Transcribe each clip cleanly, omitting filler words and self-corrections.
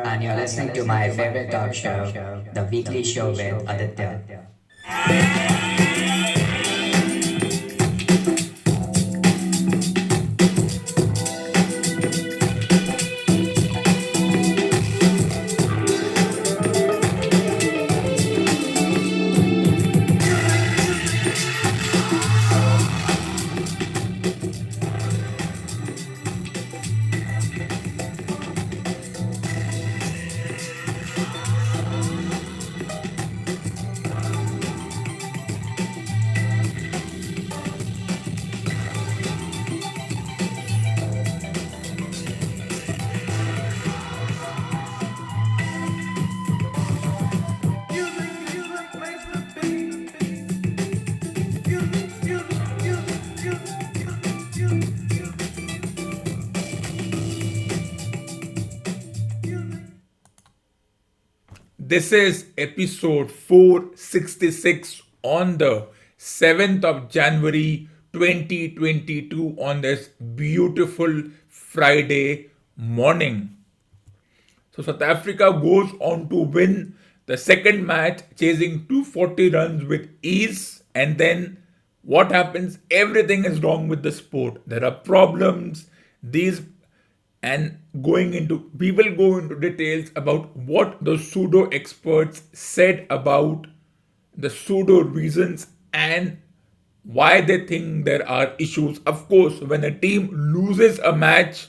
and you're listening to my favorite talk show, The Weekly Show with Aditya. This is episode 466 on the 7th of January 2022 on this beautiful Friday morning. So South Africa goes on to win the second match, chasing 240 runs with ease. And then what happens? Everything is wrong with the sport. There are problems. These and we will go into details about what the pseudo experts said about the pseudo reasons and why they think there are issues. Of course, when a team loses a match,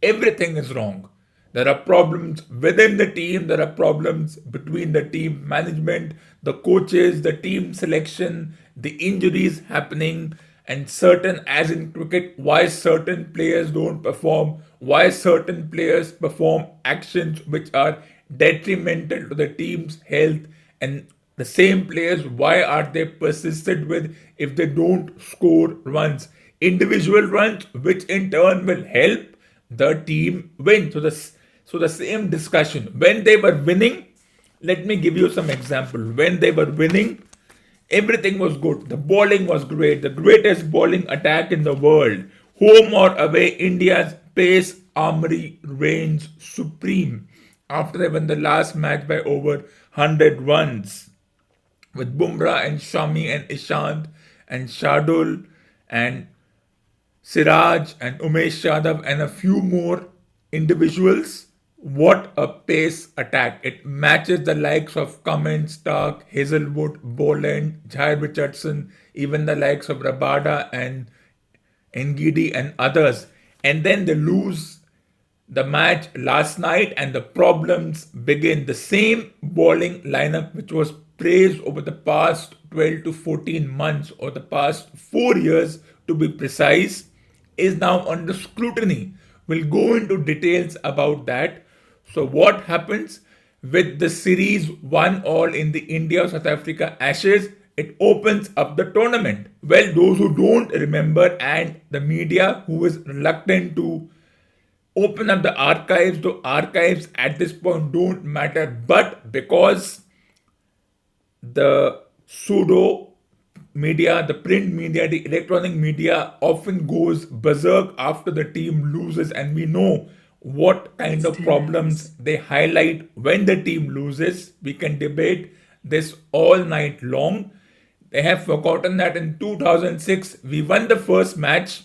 everything is wrong. There are problems within the team, there are problems between the team management, the coaches, the team selection, the injuries happening, and certain, as in cricket, why certain players don't perform, why certain players perform actions which are detrimental to the team's health, and the same players, why are they persisted with if they don't score runs? Individual runs, which in turn will help the team win. So the same discussion. When they were winning, let me give you some example. When they were winning, everything was good. The bowling was great. The greatest bowling attack in the world. Home or away, India's pace armory reigns supreme after they won the last match by over 100 runs with Bumrah and Shami and Ishant and Shardul and Siraj and Umesh Yadav and a few more individuals. What a pace attack. It matches the likes of Cummins, Stark, Hazelwood, Boland, Jai Richardson, even the likes of Rabada and Ngidi and others. And then they lose the match last night and the problems begin. The same bowling lineup which was praised over the past 12 to 14 months or the past 4 years to be precise is now under scrutiny. We'll go into details about that. So what happens with the series 1-all in the India-South Africa Ashes? It opens up the tournament. Well, those who don't remember and the media who is reluctant to open up the archives, the archives at this point don't matter, but because the pseudo media, the print media, the electronic media often goes berserk after the team loses, and we know what kind of problems they highlight when the team loses. We can debate this all night long. They have forgotten that in 2006 we won the first match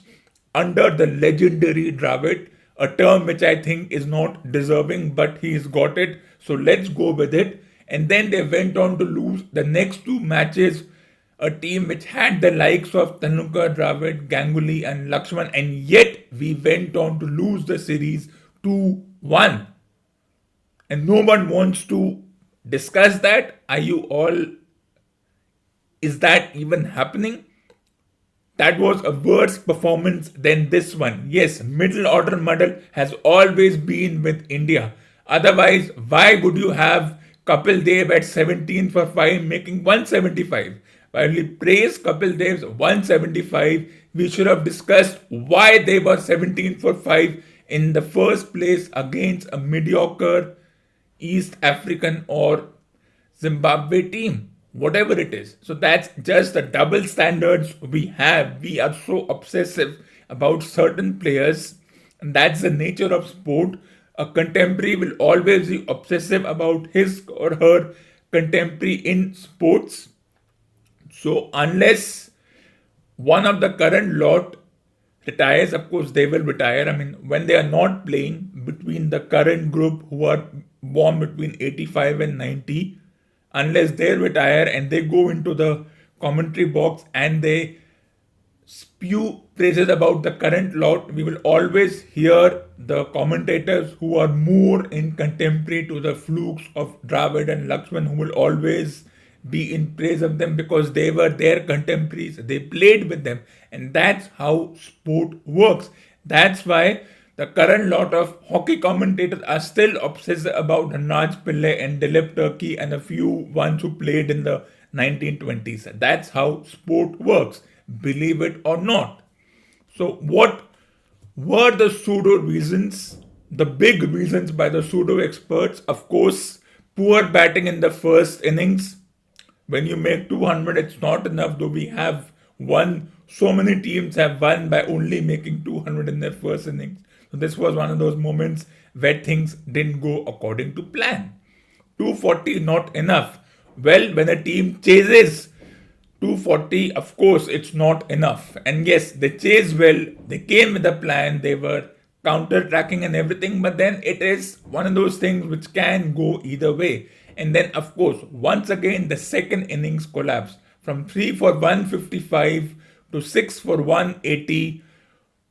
under the legendary Dravid, a term which I think is not deserving, but he's got it. So let's go with it. And then they went on to lose the next two matches, a team which had the likes of Tendulkar, Dravid, Ganguly, and Lakshman, and yet we went on to lose the series 2-1. And no one wants to discuss that. Are you all? Is that even happening? That was a worse performance than this one. Yes, middle order muddle has always been with India. Otherwise, why would you have Kapil Dev at 17 for 5 making 175? While we praise Kapil Dev's 175, we should have discussed why they were 17 for 5 in the first place against a mediocre East African or Zimbabwe team, whatever it is. So that's just the double standards we have. We are so obsessive about certain players, and that's the nature of sport. A contemporary will always be obsessive about his or her contemporary in sports. So unless one of the current lot retires, of course they will retire. I mean, when they are not playing between the current group who are born between 85 and 90, unless they retire and they go into the commentary box and they spew praises about the current lot, we will always hear the commentators who are more in contemporary to the flukes of Dravid and Lakshman, who will always be in praise of them because they were their contemporaries. They played with them, and that's how sport works. That's why the current lot of hockey commentators are still obsessed about Raj Pillai and Dilip Turkey and a few ones who played in the 1920s. That's how sport works, believe it or not. So, what were the pseudo reasons? The big reasons by the pseudo experts, of course, poor batting in the first innings. When you make 200, it's not enough, though we have won. So many teams have won by only making 200 in their first innings. So this was one of those moments where things didn't go according to plan. 240 not enough. Well, when a team chases 240, of course, it's not enough. And yes, they chased well, they came with a plan, they were counter tracking and everything, but then it is one of those things which can go either way. And then, of course, once again, the second innings collapsed from 3 for 155 to 6 for 180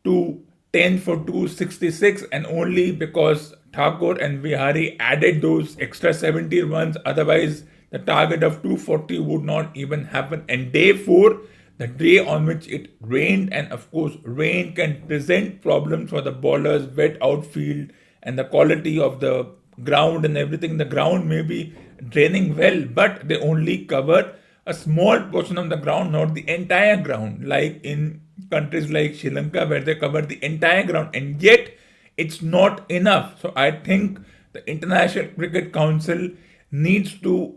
to 10 for 266, and only because Thakur and Vihari added those extra 70 runs, otherwise the target of 240 would not even happen. And day 4, the day on which it rained, and of course rain can present problems for the bowlers, wet outfield and the quality of the ground and everything. The ground may be draining well, but they only cover a small portion of the ground, not the entire ground, like in countries like Sri Lanka where they cover the entire ground, and yet it's not enough. So I think the International Cricket Council needs to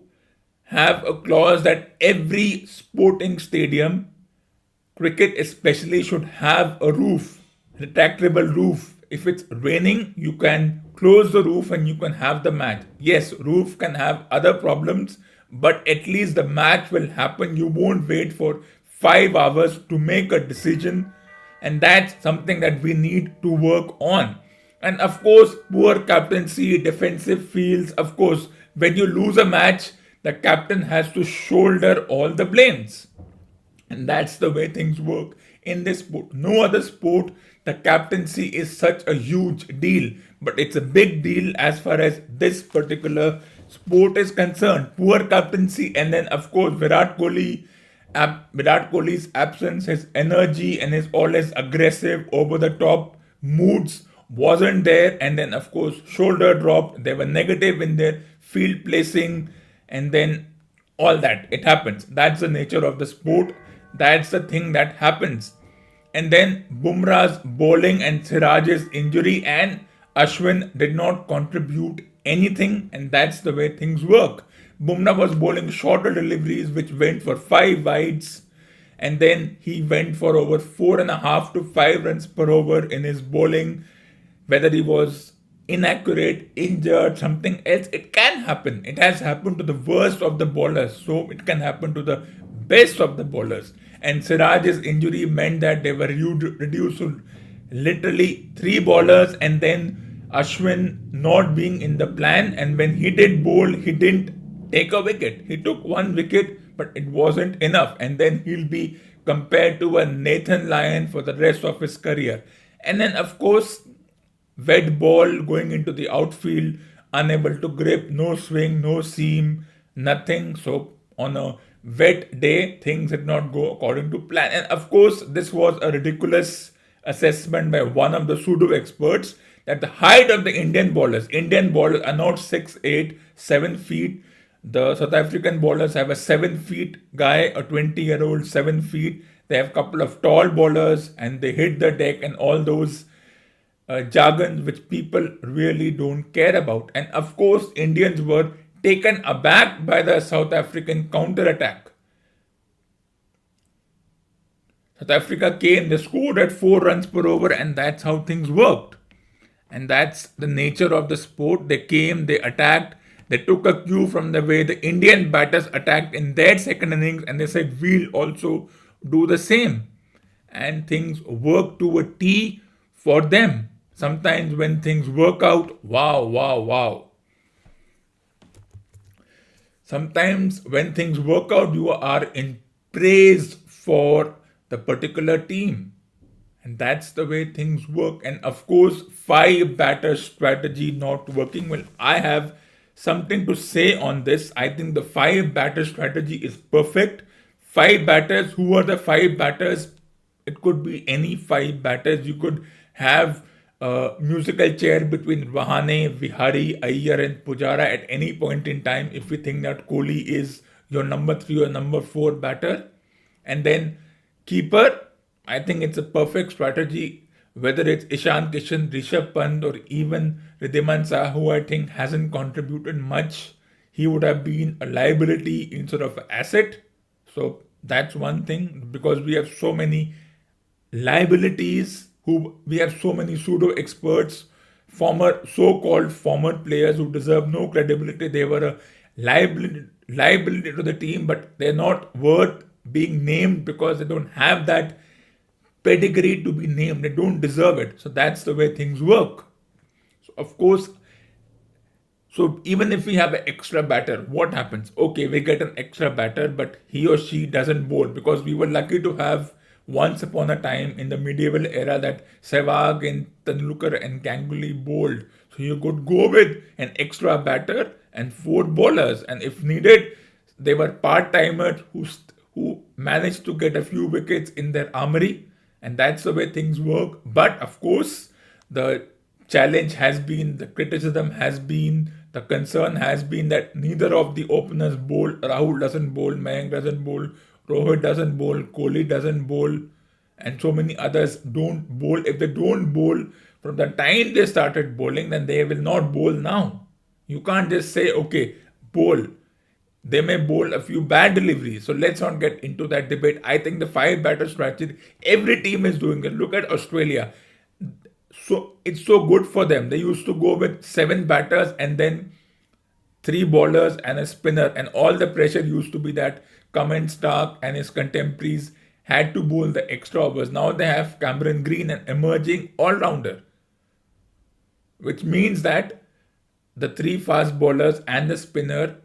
have a clause that every sporting stadium, cricket especially, should have a roof, retractable roof. If it's raining, you can close the roof and you can have the match. Yes, roof can have other problems, but at least the match will happen. You won't wait for 5 hours to make a decision, and that's something that we need to work on. And of course, poor captaincy, defensive fields. Of course, when you lose a match, the captain has to shoulder all the blames. And that's the way things work in this sport. No other sport, the captaincy is such a huge deal, but it's a big deal as far as this particular sport is concerned. Poor captaincy, and then of course Virat Kohli's absence, his energy and his always aggressive, over the top moods wasn't there, and then of course shoulder drop. They were negative in their field placing, and then all that. It happens. That's the nature of the sport. That's the thing that happens. And then Bumrah's bowling and Siraj's injury and Ashwin did not contribute anything, and that's the way things work. Bumrah was bowling shorter deliveries which went for 5 wides, and then he went for over 4.5 to 5 runs per over in his bowling. Whether he was inaccurate, injured, something else, it can happen. It has happened to the worst of the bowlers, so it can happen to the best of the bowlers. And Siraj's injury meant that they were reduced to literally 3 bowlers, and then Ashwin not being in the plan. And when he did bowl, he didn't take a wicket. He took 1 wicket, but it wasn't enough. And then he'll be compared to a Nathan Lyon for the rest of his career. And then, of course, wet ball going into the outfield, unable to grip, no swing, no seam, nothing. So on a wet day, things did not go according to plan. And of course, this was a ridiculous assessment by one of the pseudo experts that the height of the Indian bowlers are not 6'8", 7 feet. The South African bowlers have a 7 feet guy, a 20-year-old 7 feet. They have a couple of tall bowlers and they hit the deck and all those jargons which people really don't care about. And of course, Indians were taken aback by the South African counter-attack. South Africa came, they scored at 4 runs per over, and that's how things worked. And that's the nature of the sport. They came, they attacked, they took a cue from the way the Indian batters attacked in their second innings, and they said, we'll also do the same. And things work to a T for them. Sometimes when things work out, wow, wow, wow. Sometimes when things work out, you are in praise for the particular team. And that's the way things work. And of course, five batter strategy not working. Well, I have something to say on this. I think the five batter strategy is perfect. Five batters. Who are the five batters? It could be any five batters. You could have a musical chair between Rahane, Vihari, Iyer, and Pujara at any point in time if we think that Kohli is your number three or number four batter. And then keeper, I think it's a perfect strategy, whether it's Ishan Kishan, Rishabh Pant, or even Riddhiman Shah, who I think hasn't contributed much. He would have been a liability instead of an asset. So that's one thing, because we have so many liabilities, we have so many pseudo experts, so-called former players who deserve no credibility. They were a liability to the team, but they're not worth being named because they don't have that pedigree to be named. They don't deserve it. So that's the way things work. So of course, so even if we have an extra batter, what happens? Okay, we get an extra batter, but he or she doesn't bowl, because we were lucky to have once upon a time in the medieval era that Sehwag and Tendulkar and Ganguly bowled. So you could go with an extra batter and four bowlers, and if needed, they were part-timers who managed to get a few wickets in their armory, and that's the way things work. But of course, the challenge has been, the criticism has been, the concern has been that neither of the openers bowl. Rahul doesn't bowl, Mayank doesn't bowl, Rohit doesn't bowl, Kohli doesn't bowl, and so many others don't bowl. If they don't bowl from the time they started bowling, then they will not bowl now. You can't just say, okay, bowl. They may bowl a few bad deliveries. So let's not get into that debate. I think the five batter strategy, every team is doing it. Look at Australia. So it's so good for them. They used to go with seven batters and then three bowlers and a spinner, and all the pressure used to be that Cummins, Stark and his contemporaries had to bowl the extra overs. Now they have Cameron Green, an emerging all-rounder, which means that the three fast bowlers and the spinner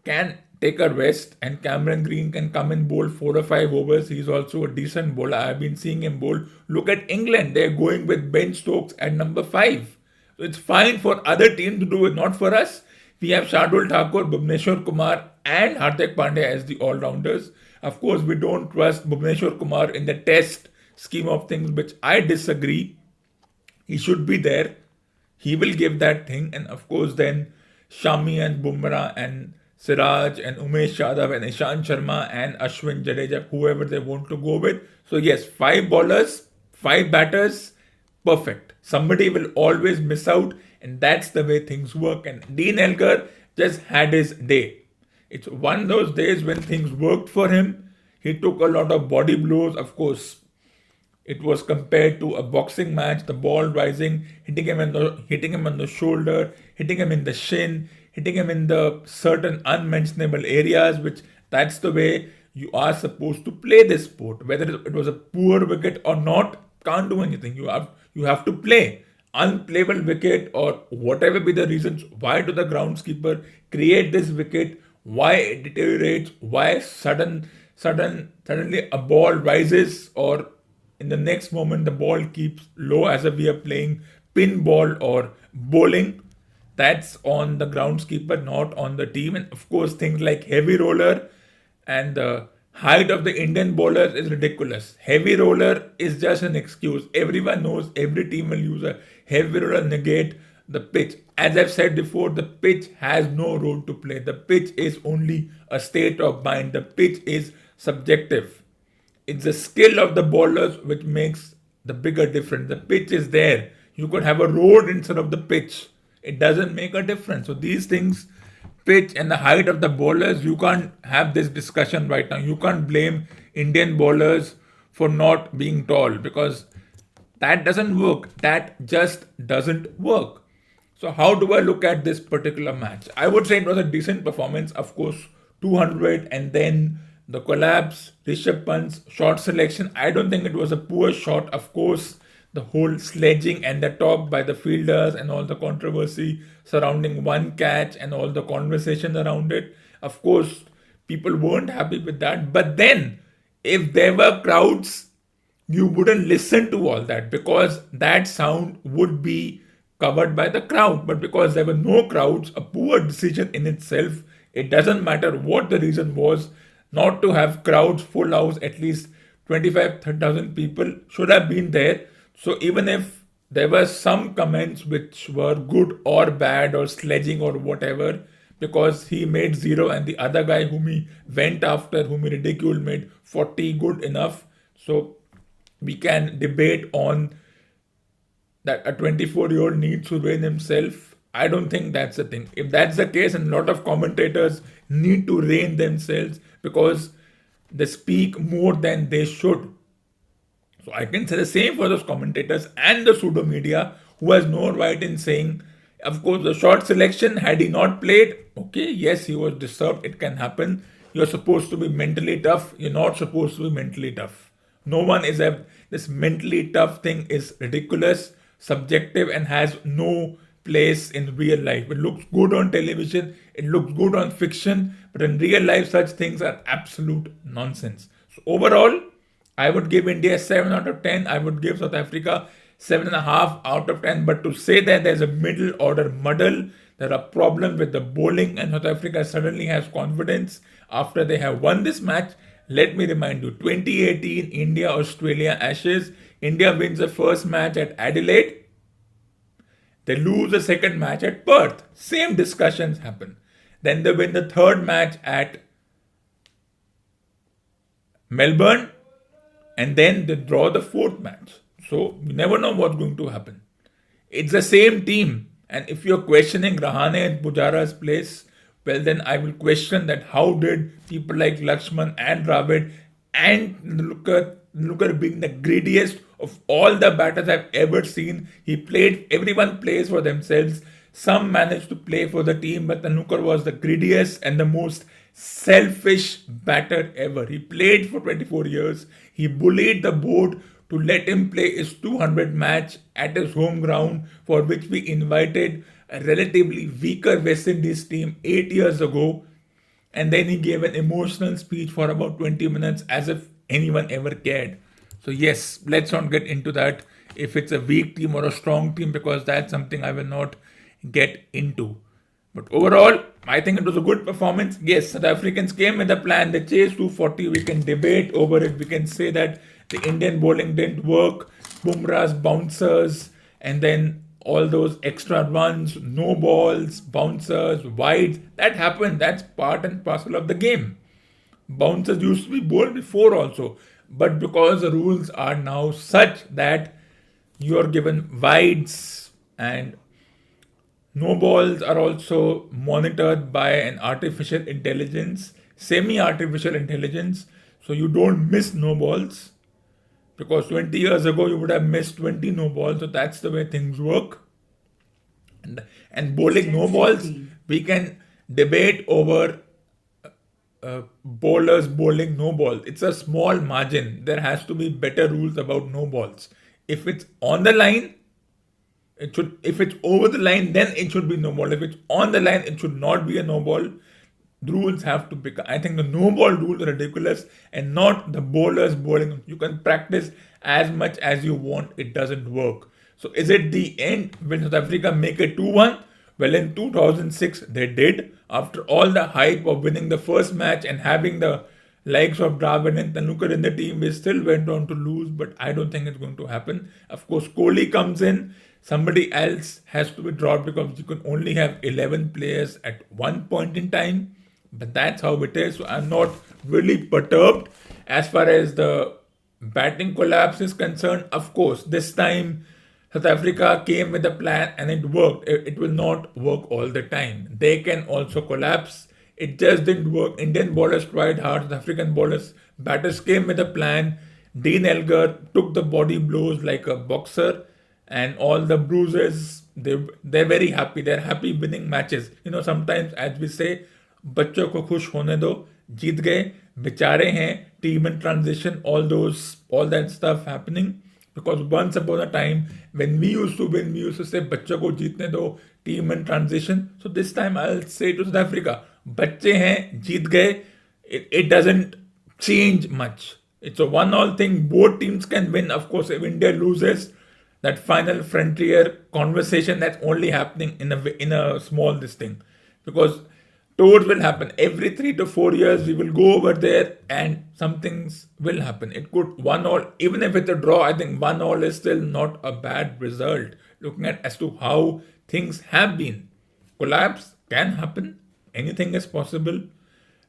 can take a rest, and Cameron Green can come and bowl 4 or 5 overs. He's also a decent bowler. I've been seeing him bowl. Look at England. They're going with Ben Stokes at number 5. So it's fine for other teams to do it, not for us. We have Shardul Thakur, Bhuvneshwar Kumar and Hardik Pandya as the all-rounders. Of course, we don't trust Bhuvneshwar Kumar in the test scheme of things, which I disagree. He should be there. He will give that thing. And of course, then Shami and Bumrah and Siraj and Umesh Yadav and Ishant Sharma and Ashwin Jadeja, whoever they want to go with. So yes, 5 bowlers, 5 batters, perfect. Somebody will always miss out, and that's the way things work. And Dean Elgar just had his day. It's one of those days when things worked for him. He took a lot of body blows. Of course, it was compared to a boxing match, the ball rising, hitting him on the shoulder, hitting him in the shin, hitting him in the certain unmentionable areas, which that's the way you are supposed to play this sport. Whether it was a poor wicket or not, can't do anything. You have to play. Unplayable wicket or whatever be the reasons, why do the groundskeeper create this wicket? Why it deteriorates? Why suddenly a ball rises, or in the next moment the ball keeps low as if we are playing pinball or bowling? That's on the groundskeeper, not on the team. And of course, things like heavy roller and the height of the Indian bowlers is ridiculous. Heavy roller is just an excuse. Everyone knows every team will use a heavy roller, negate the pitch. As I've said before, the pitch has no role to play. The pitch is only a state of mind. The pitch is subjective. It's the skill of the bowlers which makes the bigger difference. The pitch is there. You could have a road instead of the pitch. It doesn't make a difference. So these things, pitch and the height of the bowlers, you can't have this discussion right now. You can't blame Indian bowlers for not being tall, because That doesn't work. That just doesn't work. So how do I look at this particular match? I would say it was a decent performance. Of course, 200 and then the collapse, Rishabh Pant's shot selection. I don't think it was a poor shot. Of course, the whole sledging and the talk by the fielders and all the controversy surrounding one catch and all the conversation around it. Of course, people weren't happy with that. But then, if there were crowds, you wouldn't listen to all that because that sound would be covered by the crowd. But because there were no crowds, a poor decision in itself. It doesn't matter what the reason was, not to have crowds, full house, at least 25,000 people should have been there. So even if there were some comments which were good or bad or sledging or whatever, because he made zero and the other guy whom he went after, whom he ridiculed, made 40 good enough. So we can debate on that a 24-year-old needs to rein himself. I don't think that's the thing. If that's the case, and a lot of commentators need to rein themselves because they speak more than they should. So I can say the same for those commentators and the pseudo media who has no right in saying, of course, the short selection, had he not played, okay, yes, he was disturbed, it can happen. You're supposed to be mentally tough, you're not supposed to be mentally tough. No one is this mentally tough thing is ridiculous, subjective, and has no place in real life. It looks good on television, it looks good on fiction, but in real life, such things are absolute nonsense. So overall, I would give India 7 out of 10. I would give South Africa 7.5 out of 10. But to say that there's a middle order muddle, there are problems with the bowling, and South Africa suddenly has confidence after they have won this match. Let me remind you, 2018 India Australia Ashes. India wins the first match at Adelaide. They lose the second match at Perth. Same discussions happen. Then they win the third match at Melbourne. And then they draw the fourth match. So you never know what's going to happen. It's the same team. And if you're questioning Rahane and Pujara's place, well then I will question that how did people like Lakshman and Dravid and Looker being the greediest of all the batters I've ever seen. Everyone plays for themselves. Some managed to play for the team, but Tanukar was the greediest and the most selfish batter ever. He played for 24 years. He bullied the board to let him play his 200 match at his home ground, for which we invited a relatively weaker West Indies team 8 years ago. And then he gave an emotional speech for about 20 minutes as if anyone ever cared. So yes, let's not get into that if it's a weak team or a strong team, because that's something I will not get into. But overall, I think it was a good performance. Yes, South Africans came with a plan. They chased 240. We can debate over it. We can say that the Indian bowling didn't work. Bumrah's bouncers, and then all those extra runs, no balls, bouncers, wides. That happened. That's part and parcel of the game. Bouncers used to be bowled before also. But because the rules are now such that you are given wides and no balls are also monitored by an artificial intelligence, semi-artificial intelligence, so you don't miss no balls. Because 20 years ago you would have missed 20 no balls, so that's the way things work. And bowling no balls, we can debate over bowlers bowling no ball. It's a small margin. There has to be better rules about no balls. If it's on the line, if it's over the line, then it should be no ball. If it's on the line, it should not be a no ball. The rules have to pick. I think the no ball rules are ridiculous, and not the bowlers bowling. You can practice as much as you want. It doesn't work. So is it the end? Will South Africa make it 2-1? Well, in 2006, they did. After all the hype of winning the first match and having the likes of Dravid and Tanukar in the team, we still went on to lose, but I don't think it's going to happen. Of course, Kohli comes in. Somebody else has to be dropped because you can only have 11 players at one point in time. But that's how it is. So I'm not really perturbed as far as the batting collapse is concerned. Of course, this time South Africa came with a plan and it worked. It will not work all the time. They can also collapse. It just didn't work. Indian bowlers tried hard. South African batters came with a plan. Dean Elgar took the body blows like a boxer, and all the bruises, they're very happy. They're happy winning matches. Sometimes, as we say, बच्चों को खुश होने दो, जीत गए, बेचारे हैं, team in transition, all that stuff happening. Because once upon a time, when we used to win, we used to say, बच्चों को जीतने दो, team in transition. So this time I'll say to South Africa, बच्चे हैं, जीत गए, it doesn't change much. It's a one-all thing. Both teams can win. Of course, if India loses, that final frontier conversation, that's only happening in a small this thing. Because tours will happen every 3 to 4 years. We will go over there and some things will happen. It could 1-all, even if it's a draw, I think 1-all is still not a bad result. Looking at as to how things have been. Collapse can happen. Anything is possible.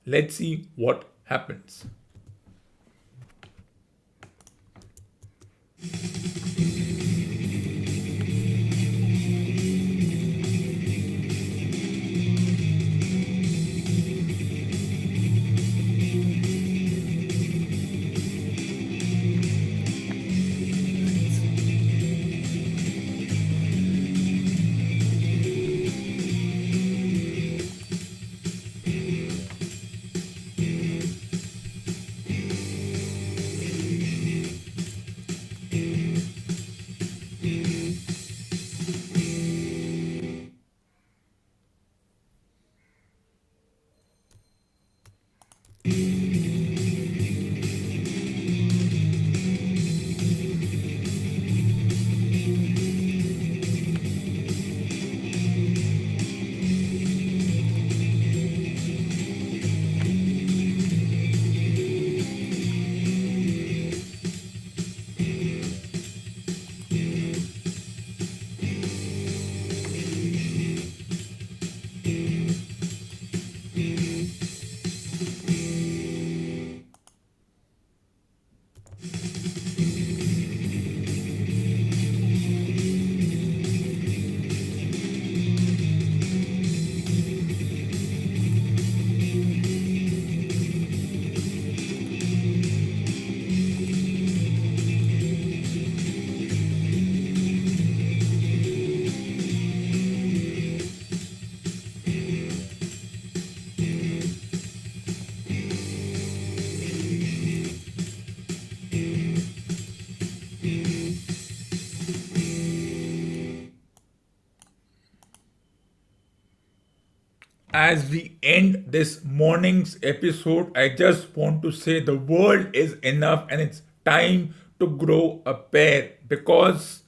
Let's see what happens. As we end this morning's episode, I just want to say the world is enough and it's time to grow a pair, because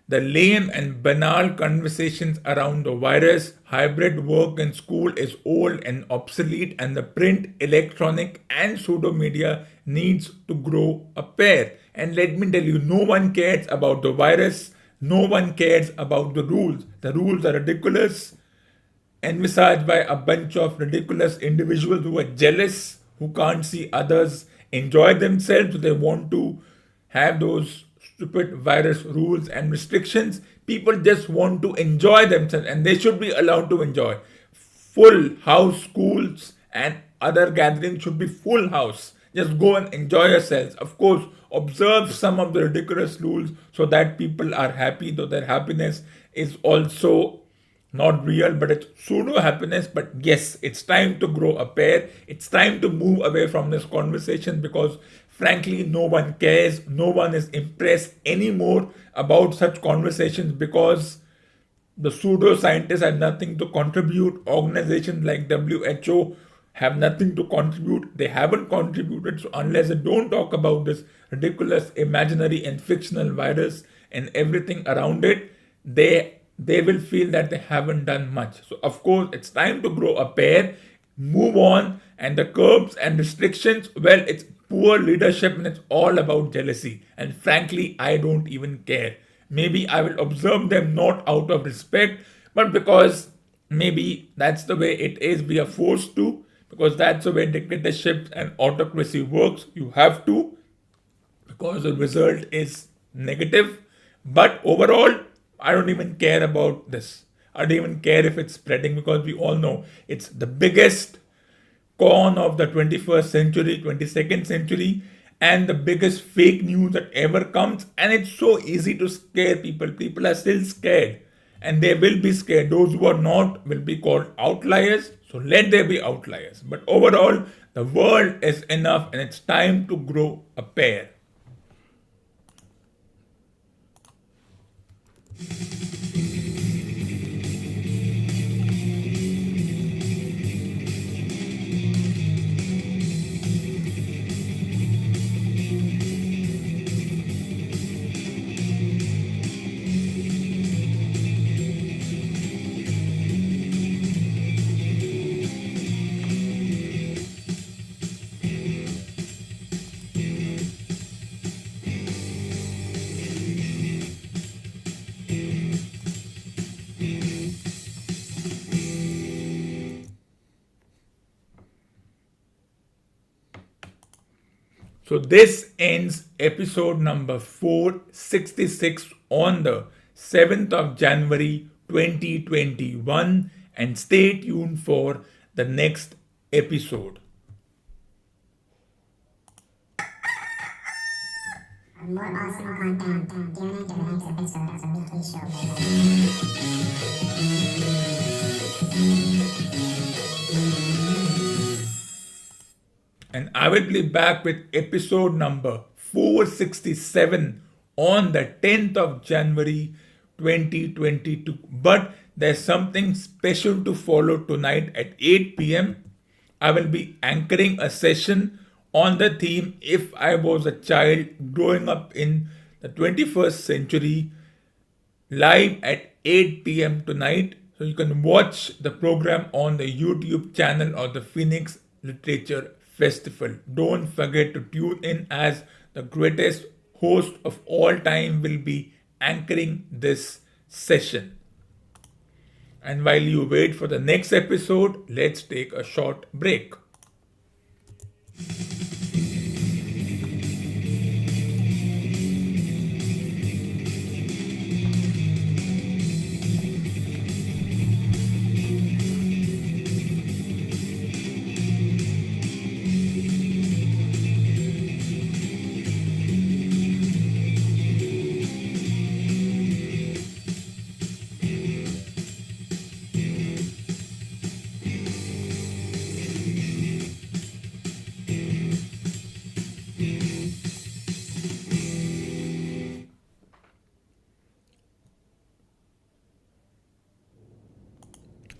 the lame and banal conversations around the virus, hybrid work in school is old and obsolete, and the print, electronic, and pseudo media needs to grow a pair. And let me tell you, no one cares about the virus, no one cares about the rules. The rules are ridiculous, envisaged by a bunch of ridiculous individuals who are jealous, who can't see others enjoy themselves, so they want to have those stupid virus rules and restrictions. People just want to enjoy themselves, and they should be allowed to enjoy. Full house schools and other gatherings should be full house. Just go and enjoy yourselves. Of course, observe some of the ridiculous rules so that people are happy, though their happiness is also not real, but it's pseudo happiness. But yes, it's time to grow a pair. It's time to move away from this conversation, because frankly, no one cares. No one is impressed anymore about such conversations, because the pseudo scientists have nothing to contribute. Organizations like WHO have nothing to contribute. They haven't contributed. So unless they don't talk about this ridiculous, imaginary, and fictional virus and everything around it, they will feel that they haven't done much. So of course, it's time to grow a pair, move on. And the curbs and restrictions, well, it's poor leadership and it's all about jealousy. And frankly, I don't even care. Maybe I will observe them not out of respect, but because maybe that's the way it is. We are forced to, because that's the way dictatorship and autocracy works. You have to, because the result is negative. But overall, I don't even care about this. I don't even care if it's spreading, because we all know it's the biggest con of the 21st century, 22nd century. and the biggest fake news that ever comes, and it's so easy to scare people. People are still scared, and they will be scared. Those who are not will be called outliers, so let there be outliers. But overall, the world is enough, and it's time to grow a pair. So this ends episode number 466 on the 7th of January 2021, and stay tuned for the next episode. For more awesome content, tune in to the next episode of the Weekly Show. And I will be back with episode number 467 on the 10th of January 2022. But there's something special to follow tonight at 8 p.m. I will be anchoring a session on the theme If I Was a Child Growing Up in the 21st Century, live at 8 p.m. tonight. So you can watch the program on the YouTube channel of the Phoenix Literature Festival. Don't forget to tune in, as the greatest host of all time will be anchoring this session. And while you wait for the next episode, let's take a short break.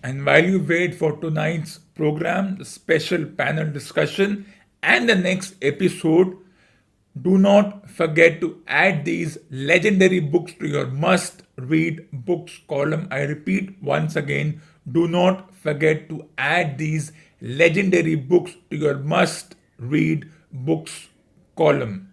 And while you wait for tonight's program, the special panel discussion, and the next episode, do not forget to add these legendary books to your must read books column. I repeat once again, do not forget to add these legendary books to your must read books column.